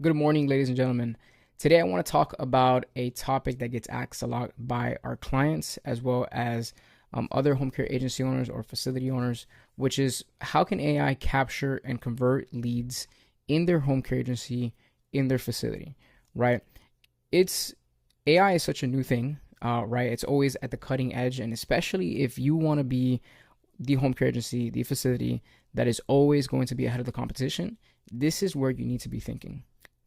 Good morning, ladies and gentlemen. Today, I want to talk about a topic that gets asked a lot by our clients as well as other home care agency owners or facility owners, which is how can AI capture and convert leads in their home care agency, in their facility, right? It's AI is such a new thing, right? It's always at the cutting edge, and especially if you want to be the home care agency, the facility that is always going to be ahead of the competition, this is where you need to be thinking.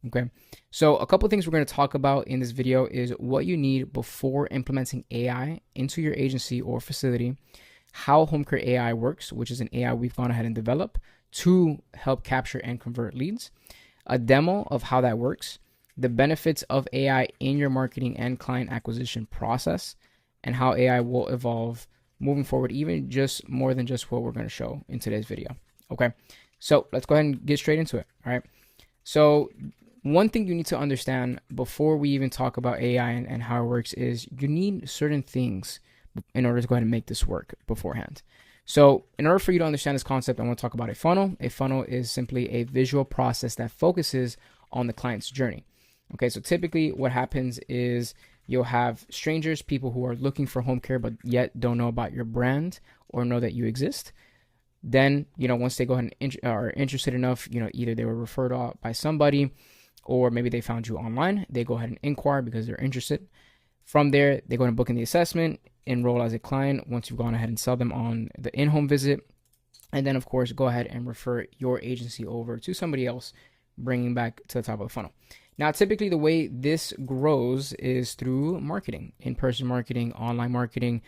Okay, so a couple of things we're going to talk about in this video is what you need before implementing AI into your agency or facility, how home care AI works, which is an AI we've gone ahead and developed to help capture and convert leads, a demo of how that works, the benefits of AI in your marketing and client acquisition process, and how AI will evolve moving forward, even just more than just what we're going to show in today's video. Okay, so let's go ahead and get straight into it. All right, so one thing you need to understand before we even talk about AI and how it works is you need certain things in order to go ahead and make this work beforehand. So in order for you to understand this concept, I want to talk about a funnel. A funnel is simply a visual process that focuses on the client's journey. Okay, so typically what happens is you'll have strangers, people who are looking for home care but yet don't know about your brand or know that you exist. Then, once they go ahead and are interested enough, either they were referred out by somebody or maybe they found you online. They go ahead and inquire because they're interested. From there, they go ahead and book in the assessment, enroll as a client once you've gone ahead and sell them on the in-home visit. And then, of course, go ahead and refer your agency over to somebody else, bringing back to the top of the funnel. Now, typically the way this grows is through marketing, in-person marketing, online marketing,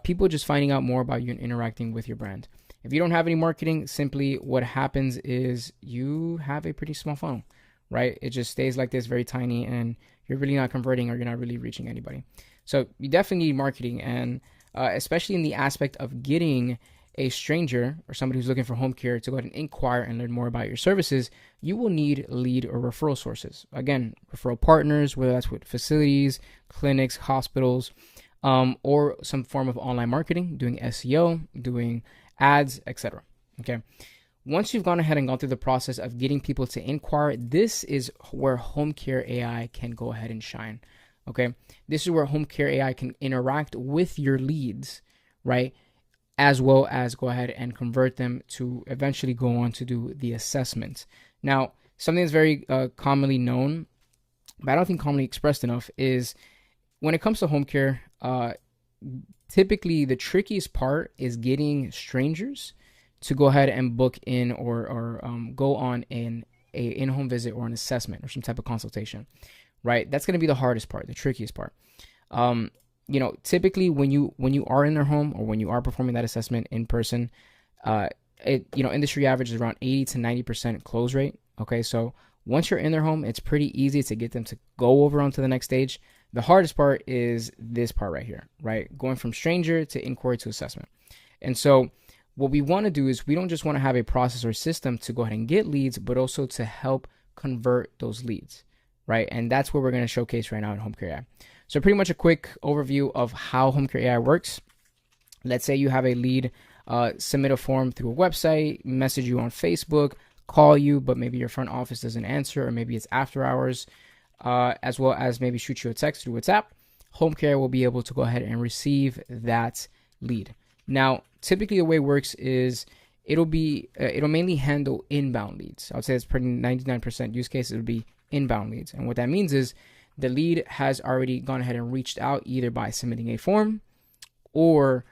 people just finding out more about you and interacting with your brand. If you don't have any marketing, simply what happens is you have a pretty small funnel, right? It just stays like this, very tiny, and you're really not converting or you're not really reaching anybody. So you definitely need marketing, and especially in the aspect of getting a stranger or somebody who's looking for home care to go ahead and inquire and learn more about your services, you will need lead or referral sources. Again, referral partners, whether that's with facilities, clinics, hospitals, or some form of online marketing, doing SEO, doing ads, etc. Okay. Once you've gone ahead and gone through the process of getting people to inquire, this is where home care AI can go ahead and shine. Okay. This is where home care AI can interact with your leads, right? As well as go ahead and convert them to eventually go on to do the assessment. Now, something that's very commonly known, but I don't think commonly expressed enough, is when it comes to home care, typically the trickiest part is getting strangers to go ahead and book in or go on a in-home visit or an assessment or some type of consultation, right? That's going to be the hardest part, the trickiest part. Typically when you are in their home or when you are performing that assessment in person, industry average is around 80 to 90% close rate. Okay, so once you're in their home, it's pretty easy to get them to go over onto the next stage. The hardest part is this part right here, right? Going from stranger to inquiry to assessment. And so what we want to do is we don't just want to have a process or system to go ahead and get leads, but also to help convert those leads, right? And that's what we're going to showcase right now in Home Care AI. So pretty much a quick overview of how Home Care AI works. Let's say you have a lead, submit a form through a website, message you on Facebook, call you, but maybe your front office doesn't answer, or maybe it's after hours, as well as maybe shoot you a text through WhatsApp. Home Care will be able to go ahead and receive that lead. Now, typically the way it works is it'll mainly handle inbound leads. I would say it's pretty 99% use case. It would be inbound leads. And what that means is the lead has already gone ahead and reached out either by submitting a form or,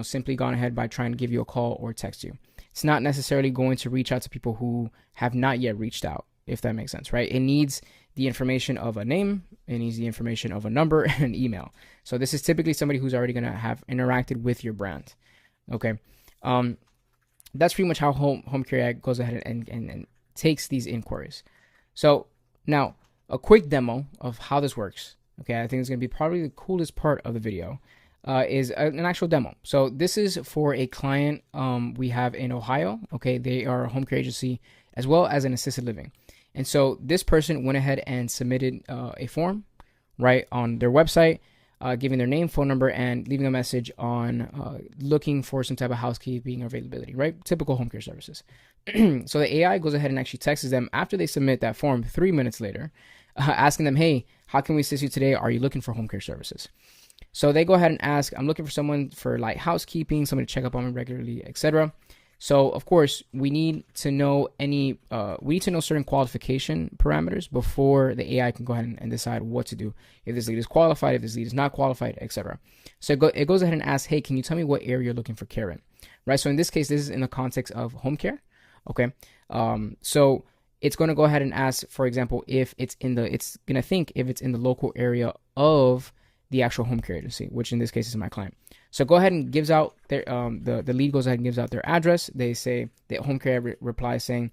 simply gone ahead by trying to give you a call or text you. It's not necessarily going to reach out to people who have not yet reached out, if that makes sense, right? It needs the information of a name, it needs the information of a number and an email. So this is typically somebody who's already going to have interacted with your brand. Okay. That's pretty much how Home Care AI goes ahead and takes these inquiries. So now a quick demo of how this works. Okay. I think it's going to be probably the coolest part of the video, is an actual demo. So this is for a client we have in Ohio. Okay. They are a home care agency as well as an assisted living. And so this person went ahead and submitted a form, right, on their website. giving their name, phone number, and leaving a message on looking for some type of housekeeping or availability, right? Typical home care services. So the AI goes ahead and actually texts them after they submit that form 3 minutes later, asking them, hey, how can we assist you today? Are you looking for home care services? So they go ahead and ask, I'm looking for someone for like housekeeping, somebody to check up on me regularly, etc. So of course we need to know certain qualification parameters before the AI can go ahead and decide what to do. If this lead is qualified, if this lead is not qualified, etc. So it goes ahead and asks, hey, can you tell me what area you're looking for care in? Right. So in this case, this is in the context of home care. Okay. So it's going to go ahead and ask, for example, if it's in the local area of the actual home care agency, which in this case is my client. So go ahead and gives out their the lead goes ahead and gives out their address. They say the home care replies saying,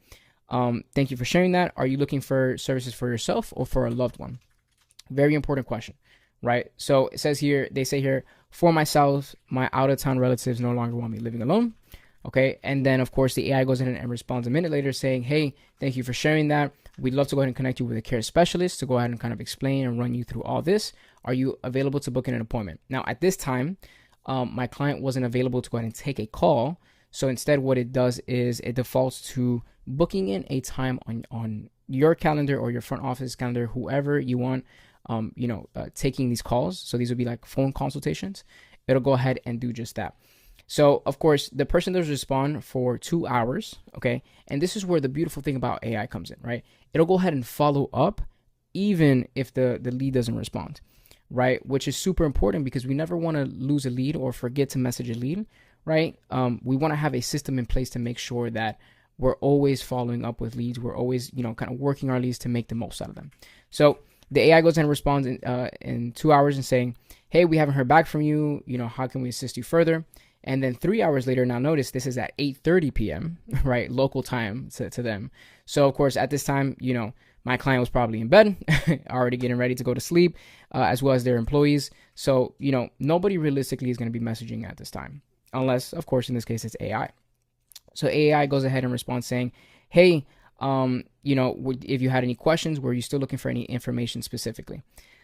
thank you for sharing that. Are you looking for services for yourself or for a loved one? Very important question, right? So it says here, they say here, for myself, my out of town relatives no longer want me living alone. Okay. And then of course the AI goes in and responds a minute later saying, hey, thank you for sharing that. We'd love to go ahead and connect you with a care specialist to go ahead and kind of explain and run you through all this. Are you available to book in an appointment? Now at this time, my client wasn't available to go ahead and take a call. So instead what it does is it defaults to booking in a time on your calendar or your front office calendar, whoever you want, taking these calls. So these would be like phone consultations. It'll go ahead and do just that. So of course the person does respond for 2 hours. Okay. And this is where the beautiful thing about AI comes in, right? It'll go ahead and follow up even if the lead doesn't respond. Right, which is super important because we never want to lose a lead or forget to message a lead, right? We want to have a system in place to make sure that we're always following up with leads. We're always, kind of working our leads to make the most out of them. So the AI goes and responds in 2 hours and saying, hey, we haven't heard back from you. How can we assist you further? And then 3 hours later, now notice this is at 8:30 p.m., right? Local time to them. So of course, at this time, my client was probably in bed, already getting ready to go to sleep, as well as their employees. So, nobody realistically is going to be messaging at this time, unless, of course, in this case, it's AI. So AI goes ahead and responds saying, hey, if you had any questions, were you still looking for any information specifically?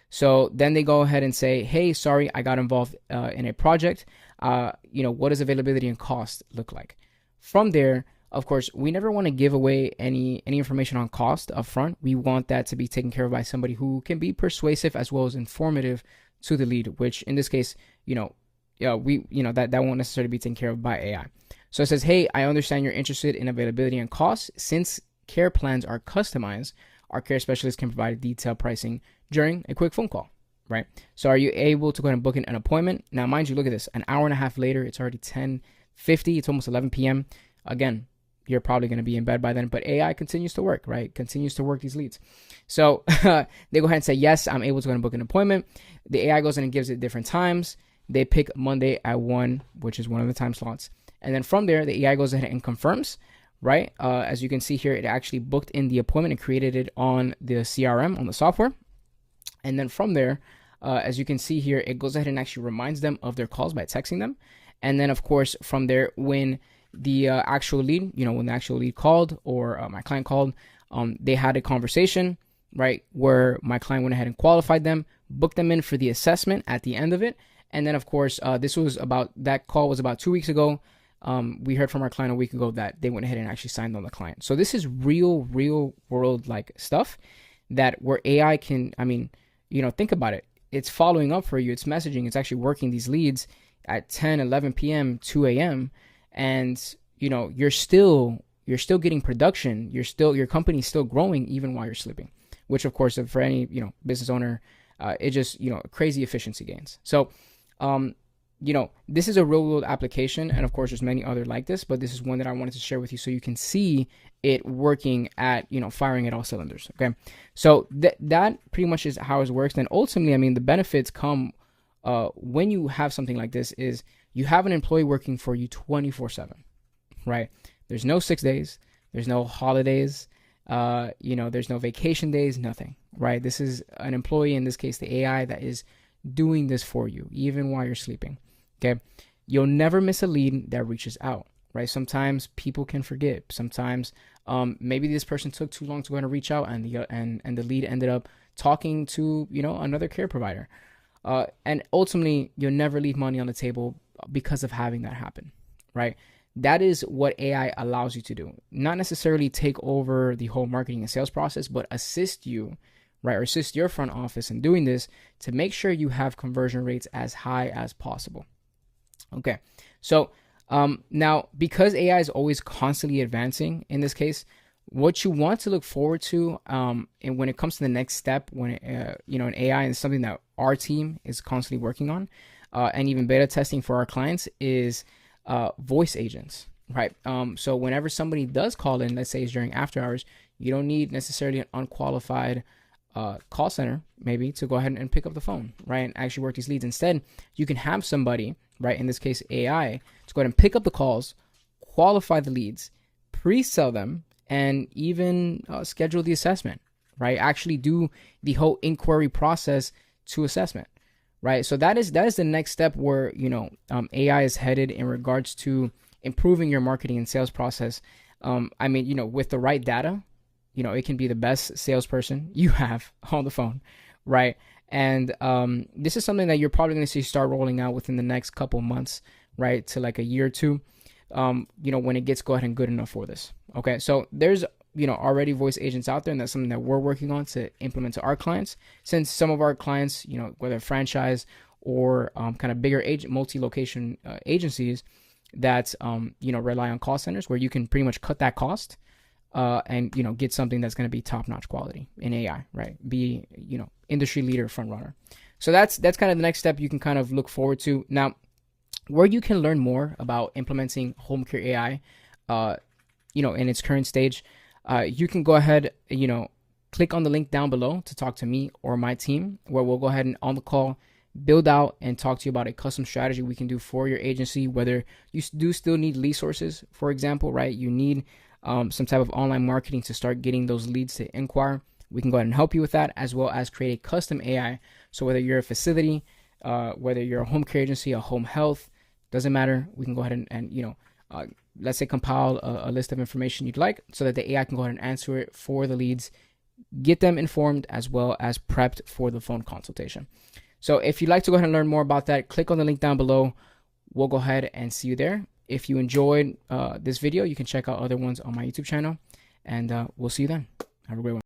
So then they go ahead and say, hey, sorry, I got involved in a project. What does availability and cost look like? From there, of course, we never want to give away any information on cost up front. We want that to be taken care of by somebody who can be persuasive as well as informative to the lead, which in this case, that won't necessarily be taken care of by AI. So it says, hey, I understand you're interested in availability and cost. Since care plans are customized, our care specialist can provide detailed pricing during a quick phone call, right? So are you able to go ahead and book in an appointment? Now, mind you, look at this, an hour and a half later, it's already 10:50. It's almost 11 p.m. Again, you're probably going to be in bed by then, but AI continues to work, right? Continues to work these leads. So they go ahead and say, yes, I'm able to go ahead and book an appointment. The AI goes in and gives it different times. They pick Monday at 1, which is one of the time slots. And then from there, the AI goes ahead and confirms, right? As you can see here, it actually booked in the appointment and created it on the CRM, on the software. And then from there, as you can see here, it goes ahead and actually reminds them of their calls by texting them. And then, of course, from there, when the actual lead, when the actual lead called or my client called, they had a conversation, right, where my client went ahead and qualified them, booked them in for the assessment at the end of it. And then, of course, that call was about 2 weeks ago. We heard from our client a week ago that they went ahead and actually signed on the client. So this is real world like stuff that where AI can, think about it. It's following up for you. It's messaging. It's actually working these leads at 10, 11 p.m., 2 a.m. And, you're still getting production. Your company's still growing even while you're sleeping, which of course, for any, business owner, it just, crazy efficiency gains. So, this is a real world application. And of course, there's many other like this, but this is one that I wanted to share with you so you can see it working at, firing at all cylinders. Okay. So that pretty much is how it works. And ultimately, the benefits come when you have something like this is you have an employee working for you 24/7, right? There's no 6 days. There's no holidays. There's no vacation days, nothing, right? This is an employee, in this case, the AI, that is doing this for you, even while you're sleeping. Okay. You'll never miss a lead that reaches out, right? Sometimes people can forget. Sometimes maybe this person took too long to go and reach out and the lead ended up talking to, another care provider. And ultimately, you'll never leave money on the table because of having that happen, right? That is what AI allows you to do. Not necessarily take over the whole marketing and sales process, but assist you, right? Or assist your front office in doing this to make sure you have conversion rates as high as possible. Okay. So now, because AI is always constantly advancing in this case, what you want to look forward to, and when it comes to the next step, when in AI is something that our team is constantly working on, and even beta testing for our clients, is voice agents, right? So whenever somebody does call in, let's say it's during after hours, you don't need necessarily an unqualified call center maybe to go ahead and pick up the phone, right, and actually work these leads. Instead, you can have somebody, right, in this case AI, to go ahead and pick up the calls, qualify the leads, pre-sell them, and even schedule the assessment, right? Actually do the whole inquiry process to assessment, right? So that is the next step where AI is headed in regards to improving your marketing and sales process. I mean, with the right data, it can be the best salesperson you have on the phone, right? And this is something that you're probably going to see start rolling out within the next couple months, right, to like a year or two. When it gets go ahead and good enough for this. Okay, so there's already voice agents out there, and that's something that we're working on to implement to our clients. Since some of our clients, whether franchise or kind of bigger multi-location agencies that rely on call centers, where you can pretty much cut that cost and get something that's going to be top-notch quality in AI, right? Be industry leader, front runner. So that's kind of the next step you can kind of look forward to. Now, where you can learn more about implementing home care AI, in its current stage, you can go ahead, click on the link down below to talk to me or my team, where we'll go ahead and on the call build out and talk to you about a custom strategy we can do for your agency. Whether you do still need lead sources, for example, right? You need some type of online marketing to start getting those leads to inquire. We can go ahead and help you with that, as well as create a custom AI. So whether you're a facility, whether you're a home care agency, a home health, doesn't matter. We can go ahead and let's say compile a list of information you'd like, so that the AI can go ahead and answer it for the leads, get them informed, as well as prepped for the phone consultation. So if you'd like to go ahead and learn more about that, click on the link down below. We'll go ahead and see you there. If you enjoyed this video, you can check out other ones on my YouTube channel, and we'll see you then. Have a great one.